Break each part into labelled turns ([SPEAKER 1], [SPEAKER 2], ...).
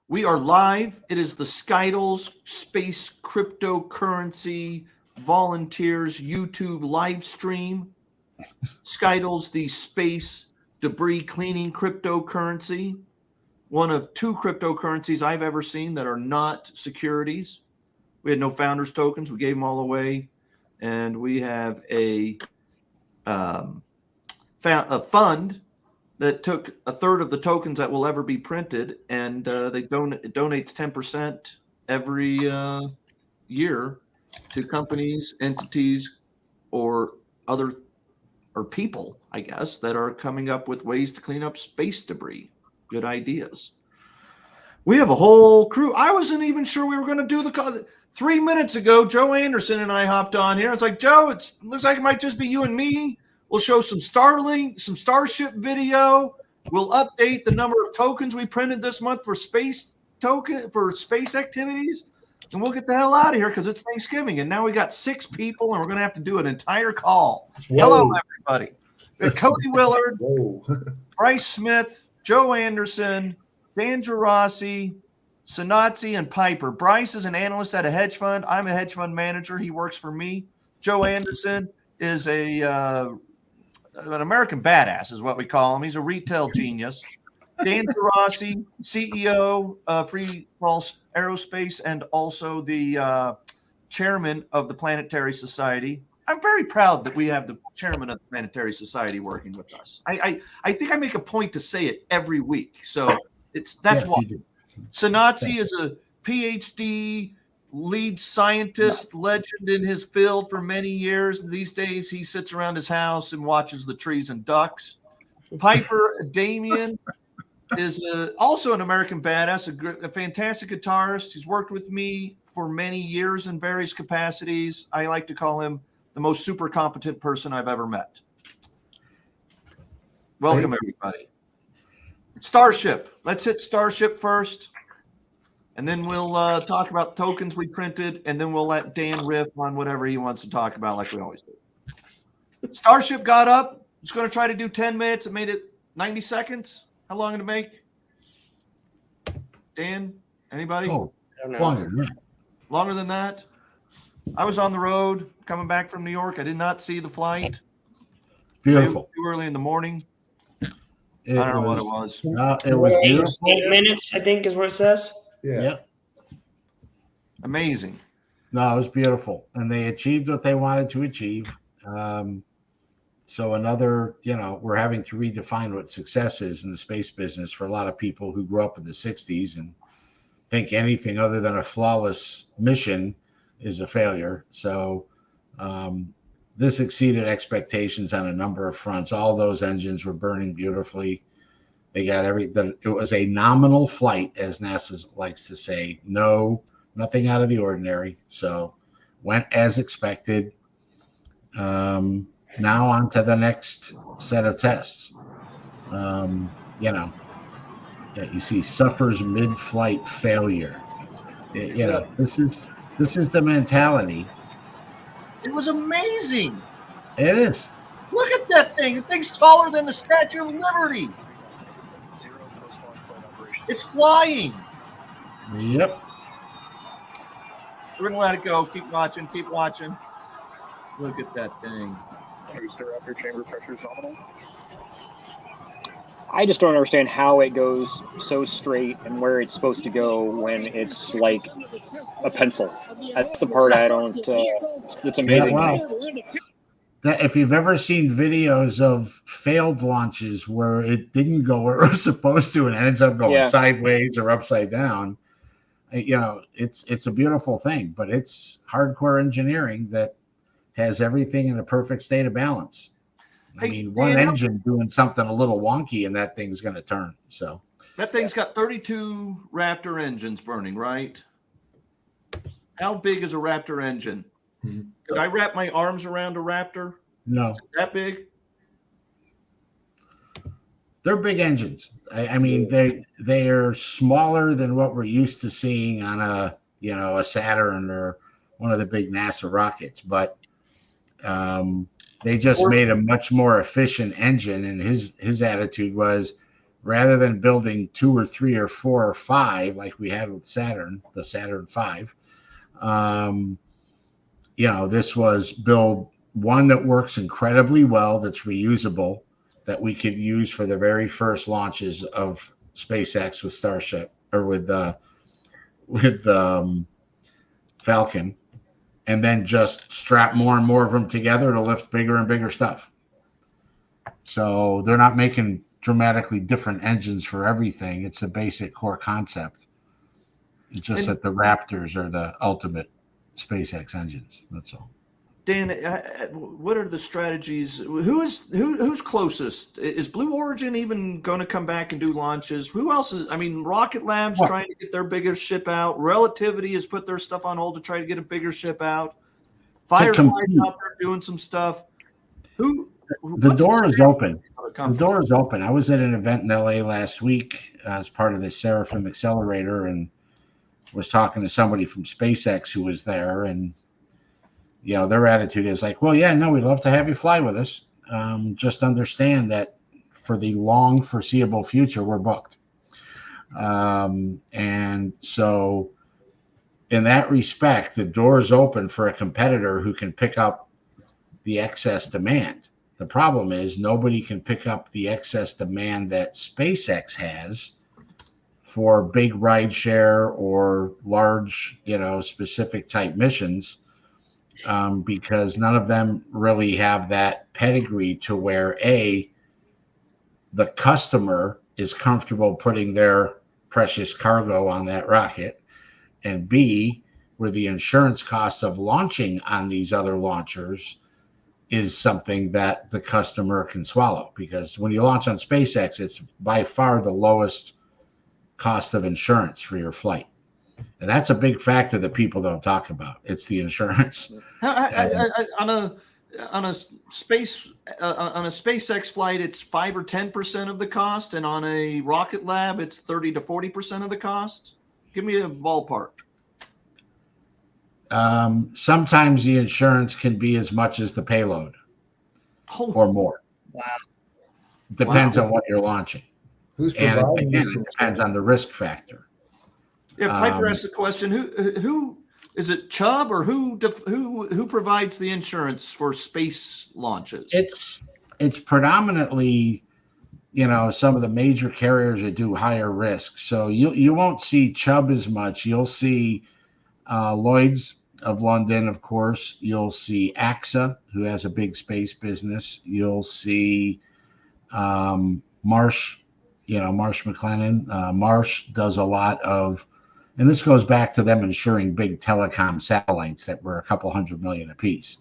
[SPEAKER 1] We are live. It is the Skydles Space Cryptocurrency Volunteers YouTube live stream. Skydles, the space debris cleaning cryptocurrency, one of two cryptocurrencies I've ever seen that are not securities. We had no founders tokens. We gave them all away. And we have a fund that took a third of the tokens that will ever be printed, and they donates 10% every year to companies, entities, or people, I guess, that are coming up with ways to clean up space debris. Good ideas. We have a whole crew. I wasn't even sure we were going to do the call. 3 minutes ago, Joe Anderson and I hopped on here. It's like, Joe, it looks like it might just be you and me. We'll show some Starship video. We'll update the number of tokens we printed this month for space activities, and we'll get the hell out of here because it's Thanksgiving. And now we got 6 people, and we're going to have to do an entire call. Whoa. Hello, everybody. We got Cody Willard, Bryce Smith, Joe Anderson, Dan Gerasi, Sanatzi, and Piper. Bryce is an analyst at a hedge fund. I'm a hedge fund manager. He works for me. Joe Anderson is an American badass is what we call him. He's a retail genius. Dan Gerasi, CEO of Free Fall Aerospace and also the chairman of the Planetary Society. I'm very proud that we have the chairman of the Planetary Society working with us. I think I make a point to say it every week. So that's why. Sanatzi is a PhD lead scientist, legend in his field for many years. These days, he sits around his house and watches the trees and ducks. Piper Damian is also an American badass, a fantastic guitarist. He's worked with me for many years in various capacities. I like to call him the most super competent person I've ever met. Welcome, everybody. Starship. Let's hit Starship first. And then we'll talk about tokens we printed, and then we'll let Dan riff on whatever he wants to talk about, like we always do. Starship got up. It's going to try to do 10 minutes. It made it 90 seconds. How long did it make? Dan, anybody?
[SPEAKER 2] Oh,
[SPEAKER 1] longer than that. I was on the road coming back from New York. I did not see the flight.
[SPEAKER 2] Beautiful.
[SPEAKER 1] Too early in the morning. I don't know what it was.
[SPEAKER 2] It was beautiful.
[SPEAKER 3] 8 minutes, I think, is what it says.
[SPEAKER 2] Yeah.
[SPEAKER 1] Amazing.
[SPEAKER 2] No, it was beautiful. And they achieved what they wanted to achieve. So another, we're having to redefine what success is in the space business for a lot of people who grew up in the 60s and think anything other than a flawless mission is a failure. So this exceeded expectations on a number of fronts. All those engines were burning beautifully. They got everything. It was a nominal flight, as NASA likes to say. Nothing out of the ordinary. So went as expected. Now on to the next set of tests. You see suffers mid-flight failure. This is the mentality.
[SPEAKER 1] It was amazing.
[SPEAKER 2] It is.
[SPEAKER 1] Look at that thing. The thing's taller than the Statue of Liberty. It's flying.
[SPEAKER 2] Yep.
[SPEAKER 1] We're going to let it go. Keep watching. Keep watching. Look at that thing.
[SPEAKER 4] After chamber pressure is nominal.
[SPEAKER 3] I just don't understand how it goes so straight and where it's supposed to go when it's like a pencil. That's the part I don't. It's amazing.
[SPEAKER 2] Yeah, wow. If you've ever seen videos of failed launches where it didn't go where it was supposed to and ends up going sideways or upside down, it's a beautiful thing, but it's hardcore engineering that has everything in a perfect state of balance. I mean, one engine doing something a little wonky and that thing's going to turn. So
[SPEAKER 1] that thing's got 32 Raptor engines burning, right? How big is a Raptor engine? Could I wrap my arms around a Raptor?
[SPEAKER 2] No.
[SPEAKER 1] Is it that big?
[SPEAKER 2] They're big engines. I mean, they are smaller than what we're used to seeing on a Saturn or one of the big NASA rockets, but they just made a much more efficient engine. And his attitude was, rather than building 2 or 3 or 4 or 5 like we had with Saturn, the Saturn V. This was build one that works incredibly well, that's reusable, that we could use for the very first launches of SpaceX with Starship or with Falcon, and then just strap more and more of them together to lift bigger and bigger stuff. So they're not making dramatically different engines for everything. It's a basic core concept. It's just that the Raptors are the ultimate SpaceX engines. That's all.
[SPEAKER 1] Dan, what are the strategies? Who's closest? Is Blue Origin even going to come back and do launches? Who else is? I mean, Rocket Lab's trying to get their bigger ship out. Relativity has put their stuff on hold to try to get a bigger ship out. Firefly's out there doing some stuff.
[SPEAKER 2] The door is open. The door is open. I was at an event in LA last week as part of the Seraphim Accelerator and was talking to somebody from SpaceX who was there, and their attitude is like, well, yeah, no, we'd love to have you fly with us. Just understand that for the long foreseeable future, we're booked. And so in that respect, the door is open for a competitor who can pick up the excess demand. The problem is nobody can pick up the excess demand that SpaceX has for big rideshare or large, specific type missions, because none of them really have that pedigree to where the customer is comfortable putting their precious cargo on that rocket, and B, where the insurance cost of launching on these other launchers is something that the customer can swallow. Because when you launch on SpaceX, it's by far the lowest cost of insurance for your flight. And that's a big factor that people don't talk about. It's the insurance.
[SPEAKER 1] On a SpaceX flight, it's 5 or 10% of the cost, and on a Rocket Lab, it's 30 to 40% of the cost. Give me a ballpark.
[SPEAKER 2] Sometimes the insurance can be as much as the payload or more.
[SPEAKER 3] Wow.
[SPEAKER 2] Depends on what you're launching.
[SPEAKER 5] Who's providing this?
[SPEAKER 2] It depends on the risk factor.
[SPEAKER 1] Yeah, Piper asked the question: Who is it? Chubb or who provides the insurance for space launches?
[SPEAKER 2] It's predominantly, some of the major carriers that do higher risk. So you won't see Chubb as much. You'll see Lloyd's of London, of course. You'll see AXA, who has a big space business. You'll see Marsh. Marsh McLennan. Marsh does a lot of, and this goes back to them insuring big telecom satellites that were a couple $100 million apiece.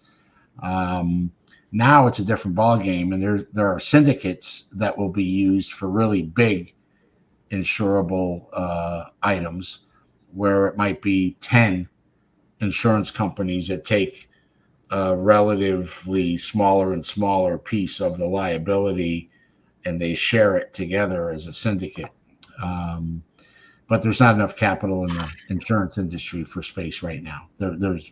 [SPEAKER 2] Now it's a different ballgame, and there are syndicates that will be used for really big insurable items, where it might be 10 insurance companies that take a relatively smaller and smaller piece of the liability, and they share it together as a syndicate. But there's not enough capital in the insurance industry for space right now. The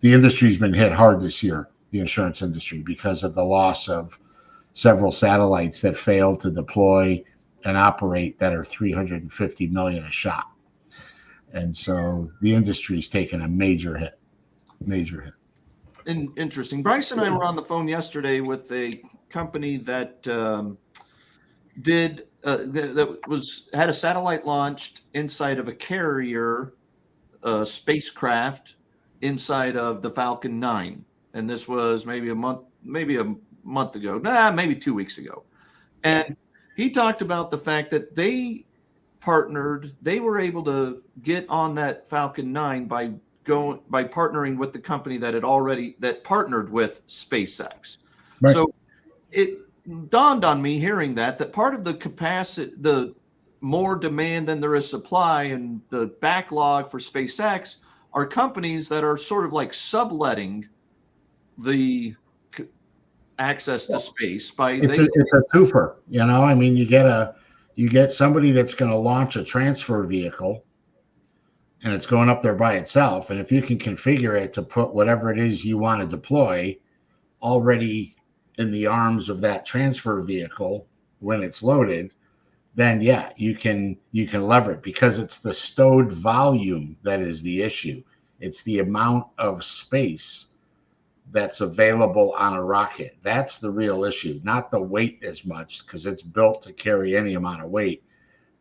[SPEAKER 2] industry's been hit hard this year, the insurance industry, because of the loss of several satellites that failed to deploy and operate that are $350 million a shot. And so the industry's taken a major hit.
[SPEAKER 1] Interesting. Bryce and I were on the phone yesterday with a company that had a satellite launched inside of a carrier spacecraft inside of the Falcon 9, and this was maybe a month ago, maybe 2 weeks ago. And he talked about the fact that they were able to get on that Falcon 9 by partnering with the company that partnered with SpaceX. Right. So it dawned on me hearing that part of the capacity, the more demand than there is supply, and the backlog for SpaceX are companies that are sort of like subletting the access to space
[SPEAKER 2] it's a twofer. I mean, you get somebody that's going to launch a transfer vehicle, and it's going up there by itself. And if you can configure it to put whatever it is you want to deploy already in the arms of that transfer vehicle when it's loaded, then yeah, you can lever it, because it's the stowed volume that is the issue. It's the amount of space that's available on a rocket. That's the real issue, not the weight as much, because it's built to carry any amount of weight.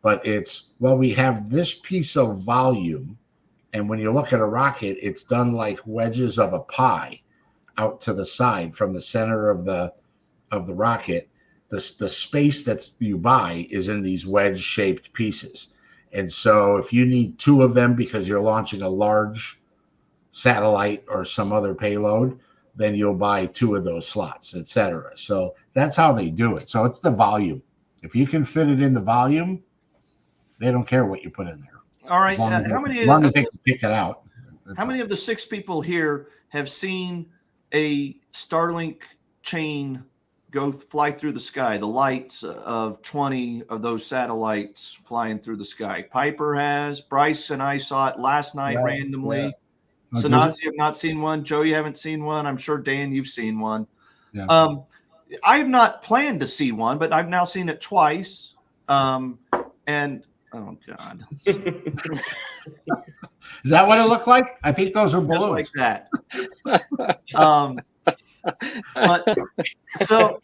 [SPEAKER 2] But it's, well, we have this piece of volume, and when you look at a rocket, it's done like wedges of a pie out to the side from the center of the rocket. The space that you buy is in these wedge-shaped pieces. And so if you need two of them because you're launching a large satellite or some other payload, then you'll buy two of those slots, etc. So that's how they do it. So it's the volume. If you can fit it in the volume, they don't care what you put in there.
[SPEAKER 1] All right.
[SPEAKER 2] As long as they can pick it out.
[SPEAKER 1] How many of the 6 people here have seen a Starlink chain fly through the sky? The lights of 20 of those satellites flying through the sky. Piper has. Bryce and I saw it last night randomly.
[SPEAKER 2] Yeah.
[SPEAKER 1] Sanadzi, have not seen one. Joe, you haven't seen one. I'm sure, Dan, you've seen one.
[SPEAKER 2] Yeah.
[SPEAKER 1] I have not planned to see one, but I've now seen it twice. And oh God,
[SPEAKER 2] is that what it looked like? I think those are balloons.
[SPEAKER 1] just like that. But so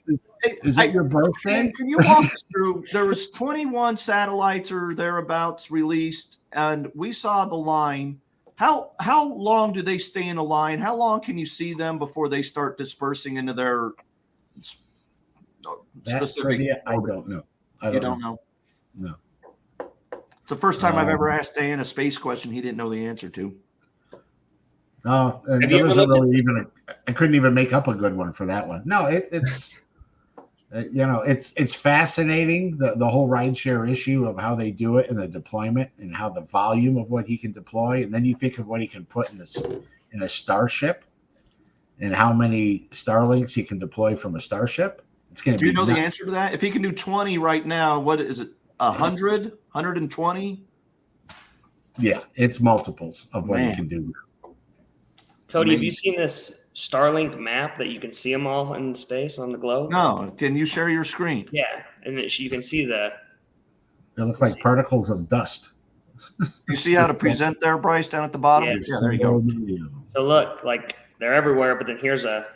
[SPEAKER 2] is it your birthday?
[SPEAKER 1] Can you walk us through? There was 21 satellites or thereabouts released, and we saw the line. How long do they stay in a line? How long can you see them before they start dispersing into their specific?
[SPEAKER 2] I don't know.
[SPEAKER 1] You don't know?
[SPEAKER 2] No.
[SPEAKER 1] It's the first time I've ever asked Dan a space question he didn't know the answer to.
[SPEAKER 2] No, there wasn't really even I couldn't even make up a good one for that one. No, it's it's fascinating, the whole rideshare issue of how they do it and the deployment and how the volume of what he can deploy, and then you think of what he can put in a Starship and how many Starlinks he can deploy from a Starship. It's going to be.
[SPEAKER 1] Do you know the answer to that? If he can do 20 right now, what is it? 100, 120?
[SPEAKER 2] Yeah, it's multiples of what he can do.
[SPEAKER 6] Cody, have you seen this Starlink map that you can see them all in space on the globe?
[SPEAKER 1] No. Can you share your screen?
[SPEAKER 6] Yeah, and you can see
[SPEAKER 2] They look like particles of dust.
[SPEAKER 1] You see how to present there, Bryce, down at the bottom?
[SPEAKER 6] Yeah.
[SPEAKER 1] There you go.
[SPEAKER 6] So look, like they're everywhere, but then here's a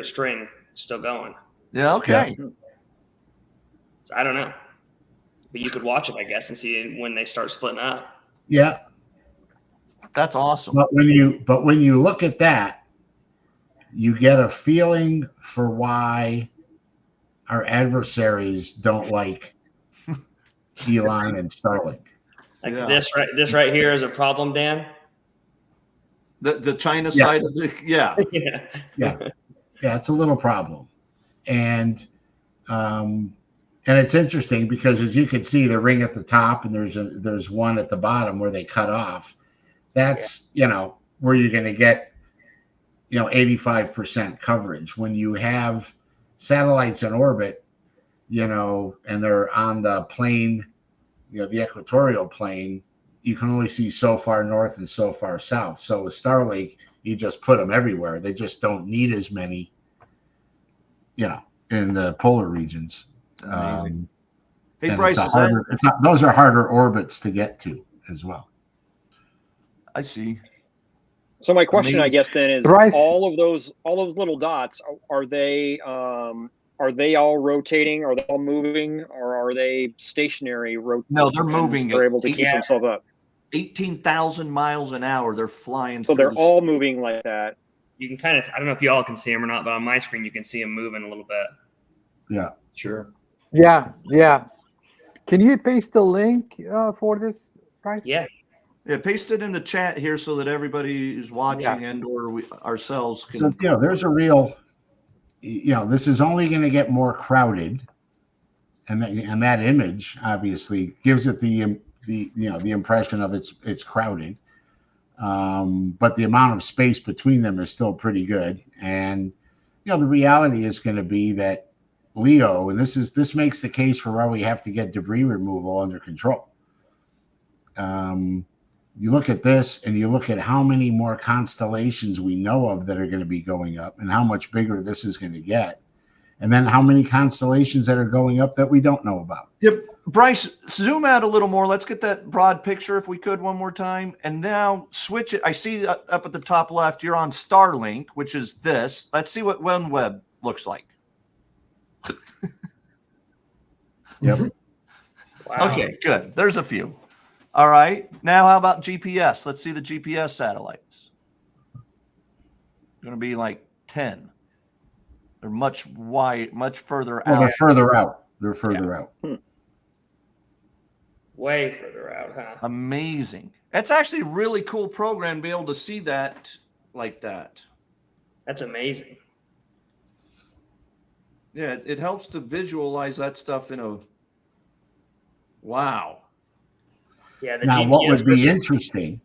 [SPEAKER 6] string still going.
[SPEAKER 1] Yeah, okay.
[SPEAKER 6] So I don't know, but you could watch it, I guess, and see when they start splitting up.
[SPEAKER 2] Yeah.
[SPEAKER 1] That's awesome.
[SPEAKER 2] But when you look at that, you get a feeling for why our adversaries don't like Elon and Starlink.
[SPEAKER 6] Like this right here is a problem, Dan.
[SPEAKER 1] The China side of the
[SPEAKER 6] yeah.
[SPEAKER 2] Yeah, it's a little problem. And it's interesting because, as you can see, the ring at the top and there's one at the bottom where they cut off. That's where you're going to get 85% coverage. When you have satellites in orbit, and they're on the plane, the equatorial plane, you can only see so far north and so far south. So with Starlink, you just put them everywhere. They just don't need as many, in the polar regions.
[SPEAKER 1] Hey, Bryce,
[SPEAKER 2] those are harder orbits to get to as well.
[SPEAKER 1] I see.
[SPEAKER 3] So my question, I guess, then is
[SPEAKER 7] Bryce,
[SPEAKER 3] all of those little dots, are they all rotating? Are they all moving, or are they stationary?
[SPEAKER 1] No, they're moving.
[SPEAKER 3] They're able to keep themselves up.
[SPEAKER 1] 18,000 miles an hour. They're flying.
[SPEAKER 3] So they're all moving like that.
[SPEAKER 6] You can kind of, I don't know if y'all can see them or not, but on my screen you can see them moving a little bit.
[SPEAKER 2] Yeah,
[SPEAKER 5] Sure.
[SPEAKER 7] Yeah. Can you paste the link for this, Bryce?
[SPEAKER 6] Yeah.
[SPEAKER 1] Yeah, paste it in the chat here so that everybody is watching and or we ourselves can.
[SPEAKER 2] So there's a real, this is only going to get more crowded, and that image obviously gives it the impression of it's crowded, but the amount of space between them is still pretty good. And the reality is going to be that LEO, and this makes the case for why we have to get debris removal under control. You look at this and you look at how many more constellations we know of that are going to be going up and how much bigger this is going to get. And then how many constellations that are going up that we don't know about.
[SPEAKER 1] Yep. Bryce, zoom out a little more. Let's get that broad picture if we could one more time. And now switch it. I see up at the top left, you're on Starlink, which is this. Let's see what OneWeb looks like.
[SPEAKER 2] Yep.
[SPEAKER 6] Wow.
[SPEAKER 1] Okay, good. There's a few. All right. Now, how about GPS? Let's see the GPS satellites. Going to be like 10. They're much further
[SPEAKER 2] Well,
[SPEAKER 1] out.
[SPEAKER 2] they're further out. They're further out.
[SPEAKER 6] Way further out, huh?
[SPEAKER 1] Amazing. It's actually a really cool program to be able to see that like that.
[SPEAKER 6] That's amazing.
[SPEAKER 1] Yeah, it helps to visualize that stuff in a wow.
[SPEAKER 6] Yeah. The
[SPEAKER 2] Now,
[SPEAKER 6] GPS
[SPEAKER 2] what would be
[SPEAKER 6] versus-
[SPEAKER 2] interesting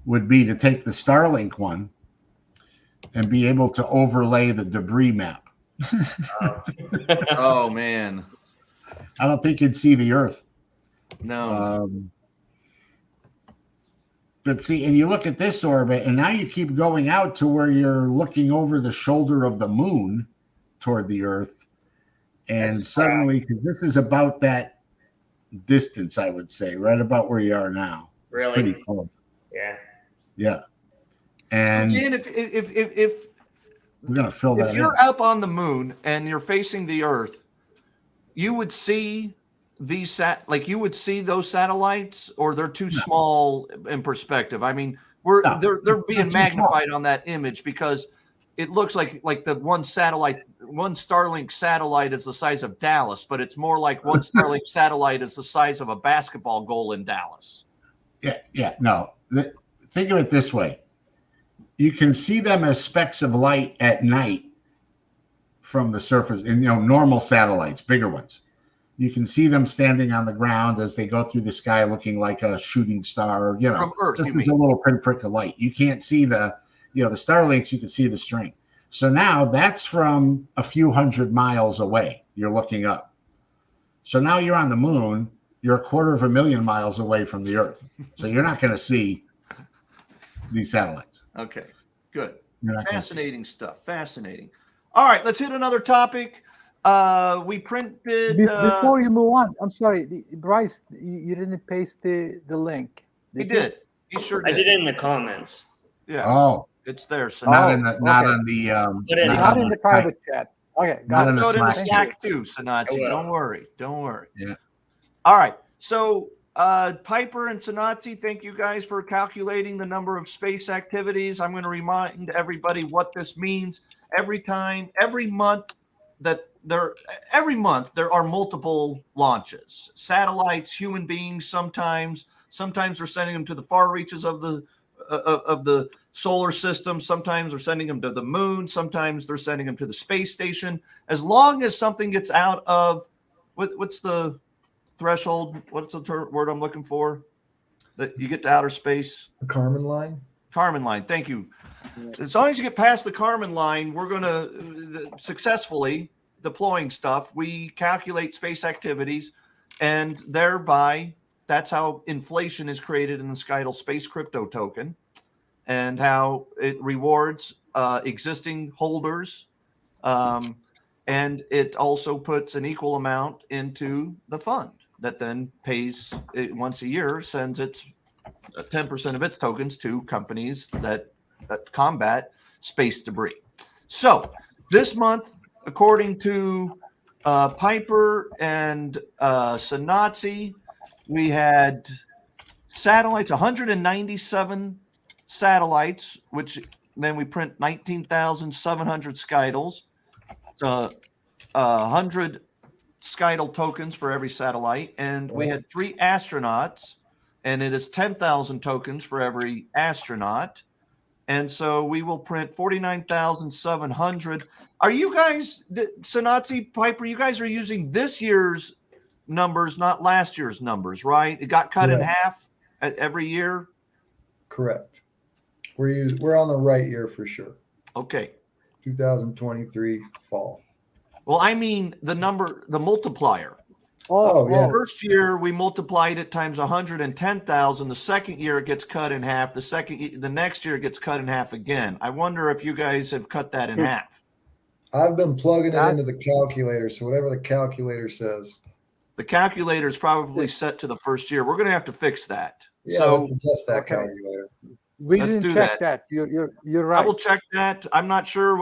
[SPEAKER 2] would be to take the Starlink one and be able to overlay the debris map.
[SPEAKER 1] Oh man.
[SPEAKER 2] I don't think you'd see the Earth.
[SPEAKER 1] No.
[SPEAKER 2] But see, and you look at this orbit, and now you keep going out to where you're looking over the shoulder of the moon toward the Earth. And
[SPEAKER 6] That's
[SPEAKER 2] suddenly, because this is about that distance, I would say, right about where you are now.
[SPEAKER 6] Really?
[SPEAKER 2] Pretty close.
[SPEAKER 6] Yeah.
[SPEAKER 2] Yeah. And
[SPEAKER 1] Again, if
[SPEAKER 2] we're going to fill that
[SPEAKER 1] if
[SPEAKER 2] in.
[SPEAKER 1] you're up on the moon and you're facing the Earth, you would see these you would see those satellites, or they're too small in perspective. I mean, they're being
[SPEAKER 2] too small.
[SPEAKER 1] magnified on that image because it looks like the one Starlink satellite is the size of Dallas, but it's more like one Starlink satellite is the size of a basketball goal in Dallas.
[SPEAKER 2] Yeah, no. Think of it this way. You can see them as specks of light at night from the surface, and normal satellites, bigger ones. You can see them standing on the ground as they go through the sky looking like a shooting star,
[SPEAKER 1] From Earth,
[SPEAKER 2] just
[SPEAKER 1] you
[SPEAKER 2] as
[SPEAKER 1] mean.
[SPEAKER 2] a little pinprick of light. You can't see the Starlinks, you can see the string. So now that's from a few hundred miles away. You're looking up. So now you're on the moon, you're 250,000 miles away from the Earth. So you're not going to see these satellites.
[SPEAKER 1] Okay, good.
[SPEAKER 2] You're not gonna see.
[SPEAKER 1] Fascinating stuff. Fascinating. All right, let's hit another topic. We printed.
[SPEAKER 7] Before you move on, I'm sorry, Bryce, you didn't paste the link.
[SPEAKER 1] He
[SPEAKER 7] you?
[SPEAKER 1] did. He sure
[SPEAKER 6] I
[SPEAKER 1] did.
[SPEAKER 6] did it in the comments.
[SPEAKER 1] Yes.
[SPEAKER 2] Oh,
[SPEAKER 1] It's there. So
[SPEAKER 2] not
[SPEAKER 1] now
[SPEAKER 2] in the,
[SPEAKER 7] okay.
[SPEAKER 2] not on the,
[SPEAKER 6] Put it in
[SPEAKER 7] Not in the private chat. Okay,
[SPEAKER 2] Not
[SPEAKER 7] got
[SPEAKER 2] in
[SPEAKER 7] it.
[SPEAKER 2] the
[SPEAKER 1] throw it in the
[SPEAKER 2] Slack.
[SPEAKER 1] Slack too, Sanatsi.
[SPEAKER 6] I will.
[SPEAKER 1] Don't worry. Don't worry.
[SPEAKER 2] Yeah.
[SPEAKER 1] All right. So Piper and Sanatsi, thank you guys for calculating the number of space activities. I'm going to remind everybody what this means. Every month there are multiple launches. Satellites, human beings. Sometimes they're sending them to the far reaches of the solar system. Sometimes they're sending them to the moon. Sometimes they're sending them to the space station. As long as something gets out of what's the threshold? What's the word I'm looking for? That you get to outer space.
[SPEAKER 5] The Kármán line.
[SPEAKER 1] Kármán line. Thank you. As long as you get past the Kármán line, we're going to successfully deploying stuff. We calculate space activities, and thereby that's how inflation is created in the Skydal Space Crypto Token, and how it rewards existing holders, and it also puts an equal amount into the fund that then pays it once a year, sends its 10% of its tokens to companies that combat space debris. So this month, according to Piper and Sanatsi, we had satellites, 197 satellites, which then we print 19,700 Skydals. 100 Skydal tokens for every satellite, and we had 3 astronauts, and it is 10,000 tokens for every astronaut. And so we will print 49,700. Are you guys, Sanatsi, Piper, you guys are using this year's numbers, not last year's numbers, right? It got cut in half every year?
[SPEAKER 5] Correct. We're on the right year for sure.
[SPEAKER 1] Okay.
[SPEAKER 5] 2023 fall.
[SPEAKER 1] Well, I mean the multiplier.
[SPEAKER 5] Oh, yeah.
[SPEAKER 1] The first year we multiplied it times 110,000. The second year it gets cut in half. The next year it gets cut in half again. I wonder if you guys have cut that in half.
[SPEAKER 5] I've been plugging it
[SPEAKER 7] That's-
[SPEAKER 5] into the calculator, so whatever the calculator says.
[SPEAKER 1] The calculator is probably set to the first year. We're going to have to fix that.
[SPEAKER 5] Yeah,
[SPEAKER 1] So
[SPEAKER 5] let's adjust that
[SPEAKER 7] okay.
[SPEAKER 5] calculator.
[SPEAKER 7] We
[SPEAKER 1] Let's
[SPEAKER 7] didn't
[SPEAKER 1] do
[SPEAKER 7] check that. You're right.
[SPEAKER 1] double check that. I'm not sure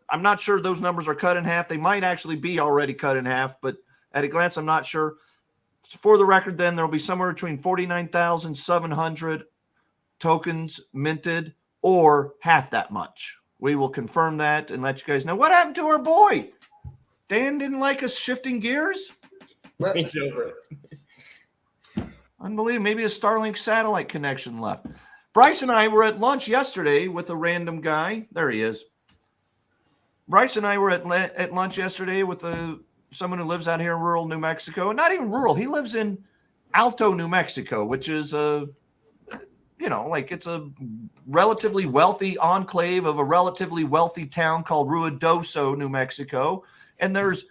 [SPEAKER 1] I'm not sure those numbers are cut in half. They might actually be already cut in half, but at a glance, I'm not sure. For the record, then there'll be somewhere between 49,700 tokens minted or half that much. We will confirm that and let you guys know what happened to our boy. Dan didn't like us shifting gears.
[SPEAKER 6] It's over.
[SPEAKER 1] Unbelievable. Maybe a Starlink satellite connection left. Bryce and I were at lunch yesterday with a random guy. There he is. Bryce and I were at lunch yesterday with someone who lives out here in rural New Mexico. Not even rural. He lives in Alto, New Mexico, which is it's a relatively wealthy enclave of a relatively wealthy town called Ruidoso, New Mexico. And there's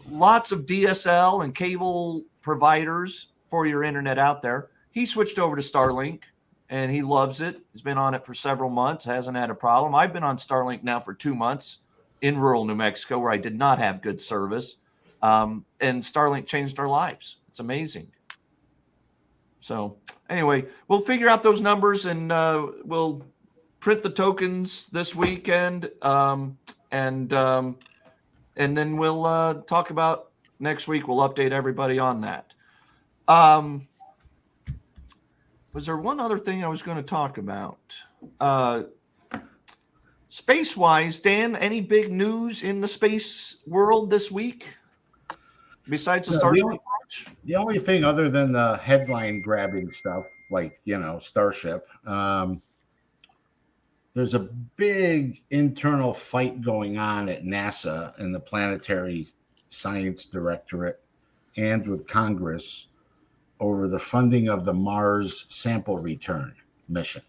[SPEAKER 1] lots of DSL and cable providers for your internet out there. He switched over to Starlink and he loves it. He's been on it for several months, hasn't had a problem. I've been on Starlink now for 2 months in rural New Mexico where I did not have good service. And Starlink changed our lives. It's amazing. So anyway, we'll figure out those numbers and we'll print the tokens this weekend. And then we'll talk about next week. We'll update everybody on that. Was there one other thing I was going to talk about? Space-wise, Dan, any big news in the space world this week besides the Starship launch?
[SPEAKER 2] The only thing other than the headline grabbing stuff, like, Starship, there's a big internal fight going on at NASA and the Planetary Science Directorate and with Congress over the funding of the Mars sample return mission.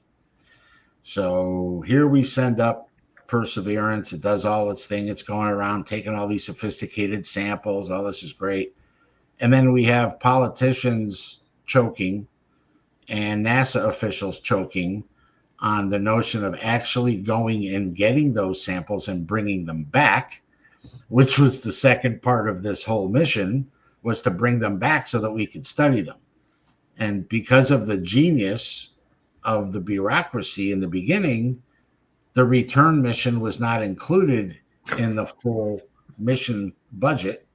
[SPEAKER 2] So here we send up Perseverance. It does all its thing. It's going around taking all these sophisticated samples. All this is great. And then we have politicians choking and NASA officials choking on the notion of actually going and getting those samples and bringing them back, which was the second part of this whole mission, was to bring them back so that we could study them. And because of the genius of the bureaucracy in the beginning, the return mission was not included in the full mission budget.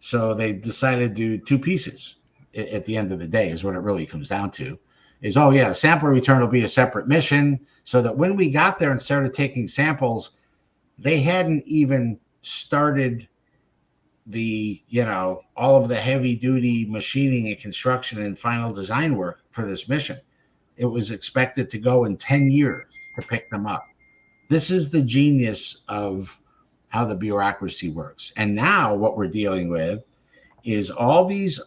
[SPEAKER 2] So they decided to do two pieces at the end of the day is what it really comes down to. Is, sample return will be a separate mission so that when we got there and started taking samples, they hadn't even started the, all of the heavy duty machining and construction and final design work for this mission. It was expected to go in 10 years to pick them up. This is the genius of how the bureaucracy works. And now what we're dealing with is all these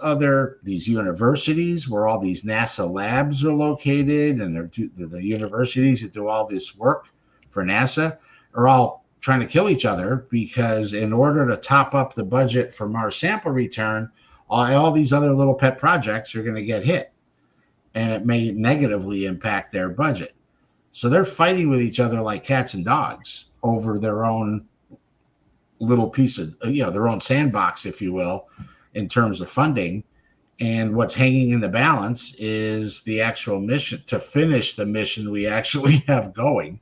[SPEAKER 2] universities where all these NASA labs are located, and the universities that do all this work for NASA are all trying to kill each other, because in order to top up the budget for Mars sample return, all these other little pet projects are going to get hit, and it may negatively impact their budget. So they're fighting with each other like cats and dogs over their own little piece of, their own sandbox, if you will, in terms of funding. And what's hanging in the balance is the actual mission to finish the mission we actually have going.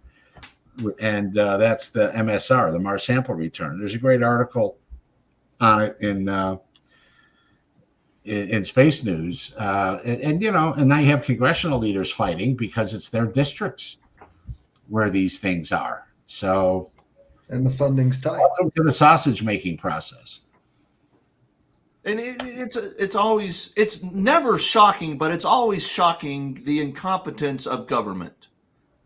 [SPEAKER 2] And that's the MSR, the Mars sample return. There's a great article on it in Space News. And now you have congressional leaders fighting because it's their districts where these things are. So,
[SPEAKER 5] and the funding's tight.
[SPEAKER 2] Welcome to the sausage making process.
[SPEAKER 1] And it's never shocking, but it's always shocking the incompetence of government.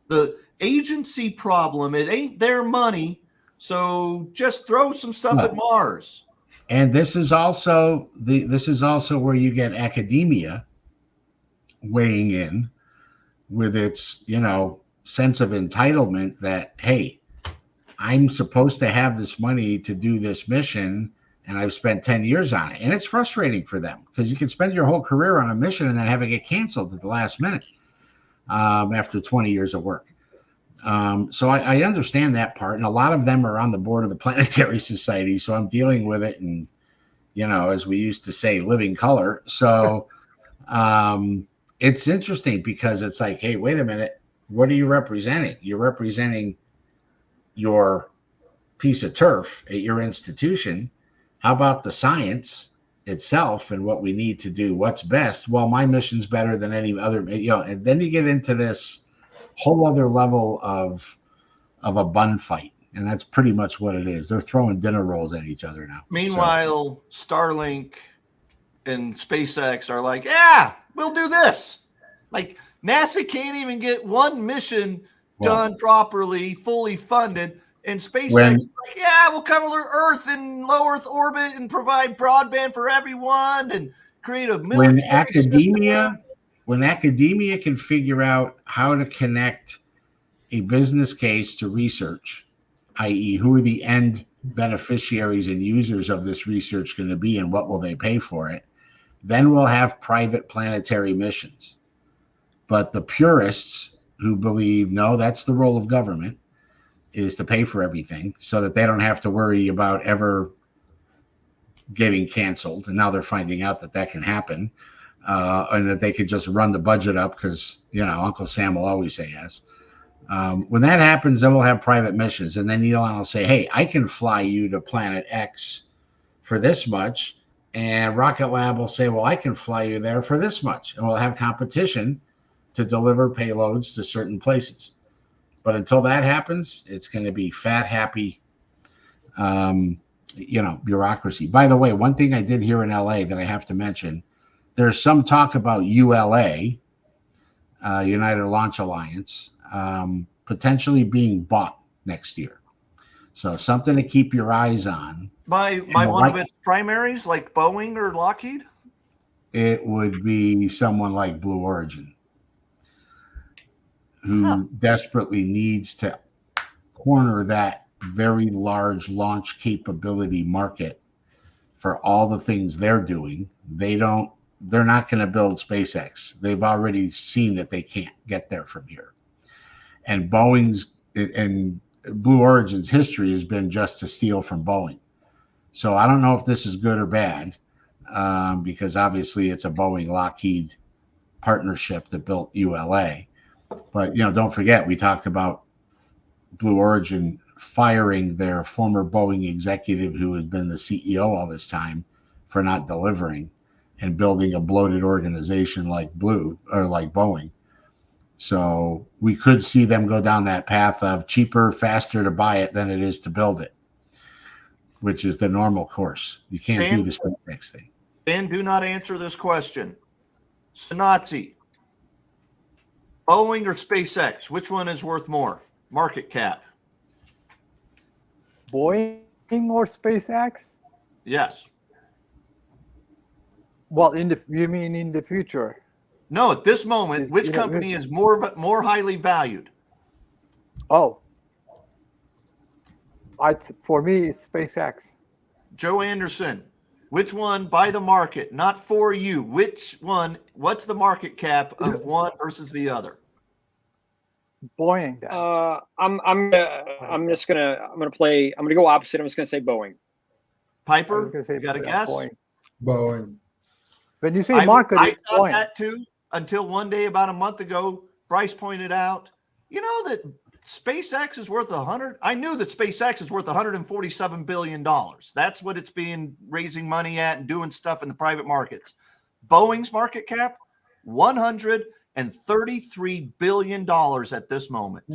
[SPEAKER 1] The agency problem, it ain't their money, so just throw some stuff at Mars.
[SPEAKER 2] And this is also where you get academia weighing in with its, sense of entitlement that, hey, I'm supposed to have this money to do this mission, and I've spent 10 years on it. And it's frustrating for them because you can spend your whole career on a mission and then have it get canceled at the last minute after 20 years of work. So I understand that part, and a lot of them are on the board of the Planetary Society. So I'm dealing with it, and as we used to say, living color. So it's interesting because it's like, hey, wait a minute, what are you representing? You're representing your piece of turf at your institution. How about the science itself and what we need to do? What's best? Well, my mission's better than any other. And then you get into this whole other level of a bun fight, and that's pretty much what it is. They're throwing dinner rolls at each other now.
[SPEAKER 1] Meanwhile, Starlink and SpaceX are like, yeah, we'll do this. Like NASA can't even get one mission done properly, fully funded. And SpaceX is like, yeah, we'll cover the Earth in low Earth orbit and provide broadband for everyone and create a military system.
[SPEAKER 2] When academia can figure out how to connect a business case to research, i.e., who are the end beneficiaries and users of this research going to be and what will they pay for it, then we'll have private planetary missions. But the purists who believe, no, that's the role of government, is to pay for everything so that they don't have to worry about ever getting canceled. And now they're finding out that can happen. And that they could just run the budget up because, Uncle Sam will always say yes. When that happens, then we'll have private missions. And then Elon will say, hey, I can fly you to planet X for this much. And Rocket Lab will say, well, I can fly you there for this much. And we'll have competition to deliver payloads to certain places. But until that happens, it's going to be fat, happy, bureaucracy. By the way, one thing I did hear in LA that I have to mention, there's some talk about ULA, United Launch Alliance, potentially being bought next year. So something to keep your eyes on.
[SPEAKER 1] By one of its primaries, like Boeing or Lockheed?
[SPEAKER 2] It would be someone like Blue Origin, who desperately needs to corner that very large launch capability market for all the things they're doing. They're not going to build SpaceX. They've already seen that they can't get there from here. And Boeing's and Blue Origin's history has been just to steal from Boeing. So I don't know if this is good or bad, because obviously it's a Boeing Lockheed partnership that built ULA. But, don't forget, we talked about Blue Origin firing their former Boeing executive who had been the CEO all this time for not delivering, and building a bloated organization like Boeing. So we could see them go down that path of cheaper, faster to buy it than it is to build it, which is the normal course. You can't do the SpaceX thing.
[SPEAKER 1] Dan, do not answer this question. Sanatzi, Boeing or SpaceX, which one is worth more? Market cap.
[SPEAKER 7] Boeing or SpaceX?
[SPEAKER 1] Yes.
[SPEAKER 7] Well, you mean in the future?
[SPEAKER 1] No, at this moment, which company is more highly valued?
[SPEAKER 7] Oh, for me, it's SpaceX.
[SPEAKER 1] Joe Anderson, which one by the market, not for you? Which one? What's the market cap of one versus the other?
[SPEAKER 7] Boeing.
[SPEAKER 3] I'm gonna go opposite. I'm just gonna say Boeing.
[SPEAKER 1] Piper, you got a guess?
[SPEAKER 5] Boeing.
[SPEAKER 7] When you say market,
[SPEAKER 1] I thought that too until one day about a month ago, Bryce pointed out, that SpaceX is worth I knew that SpaceX is worth $147 billion. That's what it's being raising money at and doing stuff in the private markets. Boeing's market cap, $133 billion at this moment.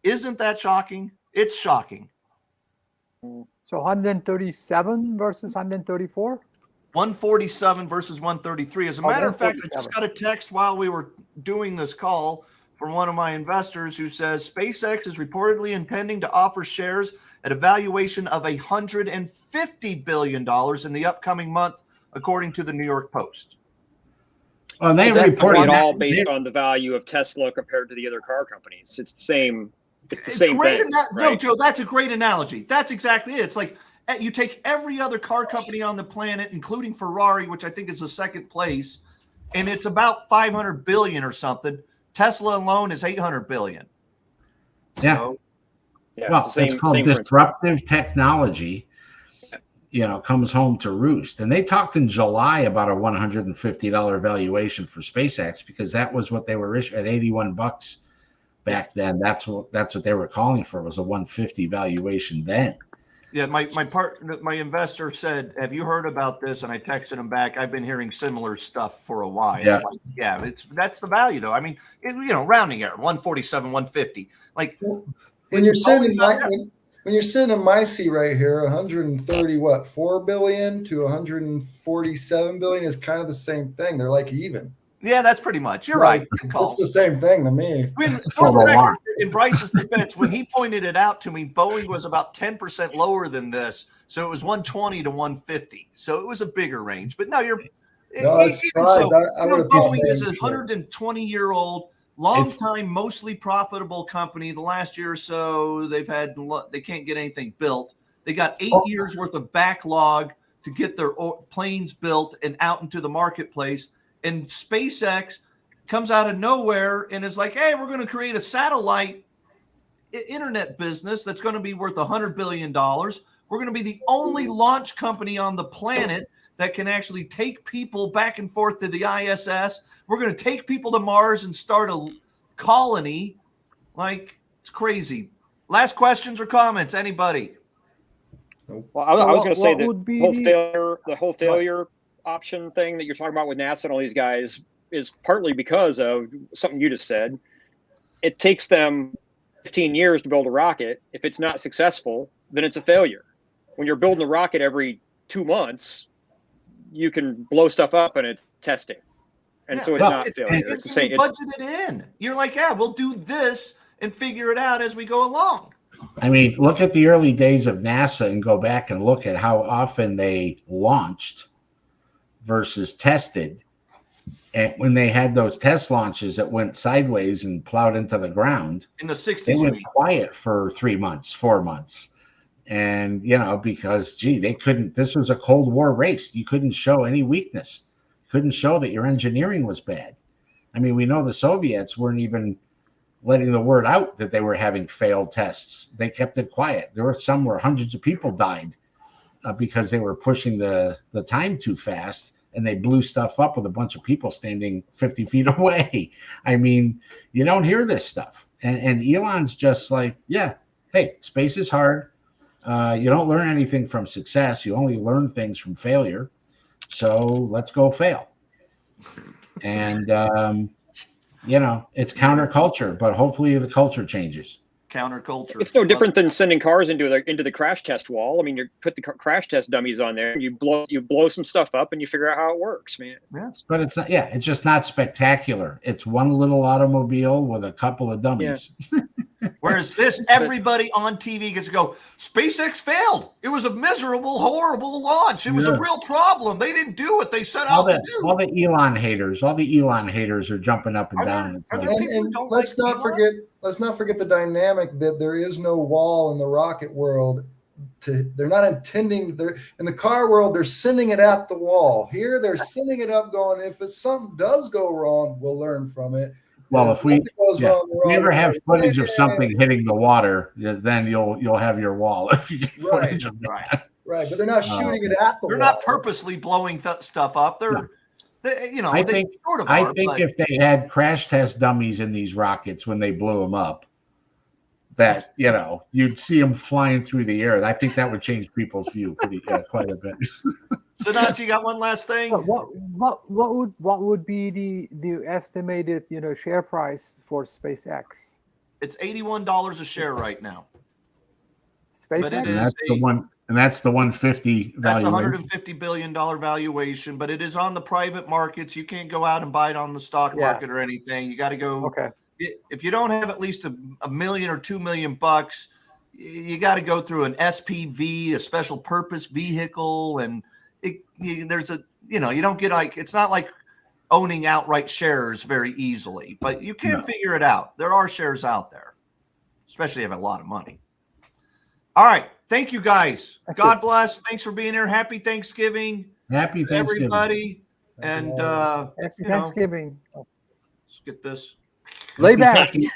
[SPEAKER 1] Isn't that shocking? It's shocking.
[SPEAKER 7] So 137 versus 134?
[SPEAKER 1] 147 versus 133. As a matter of fact, I just got a text while we were doing this call from one of my investors who says SpaceX is reportedly intending to offer shares at a valuation of $150 billion in the upcoming month, according to the New York Post.
[SPEAKER 2] Well, they
[SPEAKER 3] reported it all based on the value of Tesla compared to the other car companies. It's the same. It's the same thing.
[SPEAKER 1] No, Joe, that's a great analogy. That's exactly it. It's like you take every other car company on the planet, including Ferrari, which I think is the second place, and it's about 500 billion or something. Tesla alone is 800 billion.
[SPEAKER 2] Yeah.
[SPEAKER 1] So,
[SPEAKER 3] Yeah,
[SPEAKER 2] Well,
[SPEAKER 3] the
[SPEAKER 2] it's called
[SPEAKER 3] principle.
[SPEAKER 2] disruptive technology, comes home to roost. And they talked in July about a $150 valuation for SpaceX because that was what they were issued at $81 back then. That's what they were calling for, was a 150 valuation then.
[SPEAKER 1] yeah, my investor said, "Have you heard about this?" And I texted him back. I've been hearing similar stuff for a while.
[SPEAKER 2] Yeah.
[SPEAKER 1] Like, yeah, that's the value though. I mean, rounding error, 147, 150. Like
[SPEAKER 5] When you're sitting
[SPEAKER 1] always
[SPEAKER 5] in my
[SPEAKER 1] up there.
[SPEAKER 5] when you're sitting in my seat right here, 4 billion to 147 billion is kind of the same thing. They're like even.
[SPEAKER 1] Yeah, that's pretty much. You're
[SPEAKER 5] Right.
[SPEAKER 1] right. Good call.
[SPEAKER 5] It's the same thing to me.
[SPEAKER 1] For the record, in Bryce's defense, when he pointed it out to me, Boeing was about 10% lower than this. So it was 120 to 150. So it was a bigger range. But no,
[SPEAKER 5] No, I was surprised. I would have
[SPEAKER 1] Boeing is a
[SPEAKER 5] thought-
[SPEAKER 1] 120-year-old, long-time, mostly profitable company. The last year or so, they can't get anything built. They got 8 years worth of backlog to get their planes built and out into the marketplace. And SpaceX comes out of nowhere and is like, hey, we're going to create a satellite internet business that's going to be worth $100 billion. We're going to be the only launch company on the planet that can actually take people back and forth to the ISS. We're going to take people to Mars and start a colony. Like, it's crazy. Last questions or comments? Anybody?
[SPEAKER 3] Well, I was going to say that
[SPEAKER 7] would be
[SPEAKER 3] the whole failure option thing that you're talking about with NASA and all these guys is partly because of something you just said. It takes them 15 years to build a rocket. If it's not successful, then it's a failure. When you're building a rocket every 2 months, you can blow stuff up and it's testing. And so it's not failure. It's the same.
[SPEAKER 1] You budget it in. You're like, yeah, we'll do this and figure it out as we go along.
[SPEAKER 2] I mean, look at the early days of NASA and go back and look at how often they launched versus tested. And when they had those test launches that went sideways and plowed into the ground,
[SPEAKER 1] in the 60s,
[SPEAKER 2] they went quiet for 3 months, 4 months. And, because, they couldn't, this was a Cold War race. You couldn't show any weakness. Couldn't show that your engineering was bad. I mean, we know the Soviets weren't even letting the word out that they were having failed tests. They kept it quiet. There were some where hundreds of people died because they were pushing the time too fast, and they blew stuff up with a bunch of people standing 50 feet away. I mean, you don't hear this stuff. And Elon's just like, yeah, hey, space is hard. You don't learn anything from success. You only learn things from failure. So let's go fail. And, it's counterculture, but hopefully the culture changes.
[SPEAKER 1] Counterculture.
[SPEAKER 3] It's no different than sending cars into the crash test wall. I mean, you put the crash test dummies on there, and you blow some stuff up, and you figure out how it works, man.
[SPEAKER 1] Yes.
[SPEAKER 2] But it's not. Yeah, it's just not spectacular. It's one little automobile with a couple of dummies.
[SPEAKER 3] Yeah.
[SPEAKER 1] Whereas this, everybody on TV gets to go, SpaceX failed. It was a miserable, horrible launch. It was a real problem. They didn't do what they set out to do.
[SPEAKER 2] All the Elon haters are jumping up and down.
[SPEAKER 5] And let's not forget the dynamic that there is no wall in the rocket world. They're not intending. They're in the car world. They're sending it at the wall. Here, they're sending it up, going, if something does go wrong, we'll learn from it.
[SPEAKER 2] Well, if we ever have footage of something hitting the water, then you'll have your wall. If you get footage of that.
[SPEAKER 5] Right, but they're not shooting it at the wall.
[SPEAKER 1] They're not purposely blowing stuff up.
[SPEAKER 2] I think if they had crash test dummies in these rockets when they blew them up, that you'd see them flying through the air. I think that would change people's view quite a bit.
[SPEAKER 1] So, Nats, you got one last thing?
[SPEAKER 7] What would be the estimated share price for SpaceX?
[SPEAKER 1] It's $81 a share right now.
[SPEAKER 7] SpaceX,
[SPEAKER 1] But it
[SPEAKER 2] And that's
[SPEAKER 1] is
[SPEAKER 2] the one. And that's the 150
[SPEAKER 1] That's a
[SPEAKER 2] valuation.
[SPEAKER 1] $150 billion valuation, but it is on the private markets. You can't go out and buy it on the stock market or anything. You got to go.
[SPEAKER 7] Okay.
[SPEAKER 1] If you don't have at least a million or $2 million bucks, you got to go through an SPV, a special purpose vehicle, and you don't get it's not like owning outright shares very easily, but you can figure it out. There are shares out there, especially if you have a lot of money. All right. Thank you, guys. God bless. Thanks for being here. Happy Thanksgiving.
[SPEAKER 2] Happy Thanksgiving,
[SPEAKER 1] everybody. And
[SPEAKER 7] Happy Thanksgiving.
[SPEAKER 1] let's get this.
[SPEAKER 7] Lay back.
[SPEAKER 2] And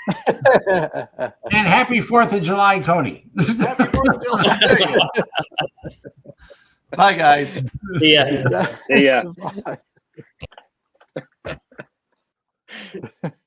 [SPEAKER 2] happy 4th of July, Cody.
[SPEAKER 1] Happy 4th of July. There you go. Bye, guys.
[SPEAKER 6] Yeah.
[SPEAKER 3] Yeah.
[SPEAKER 7] Bye.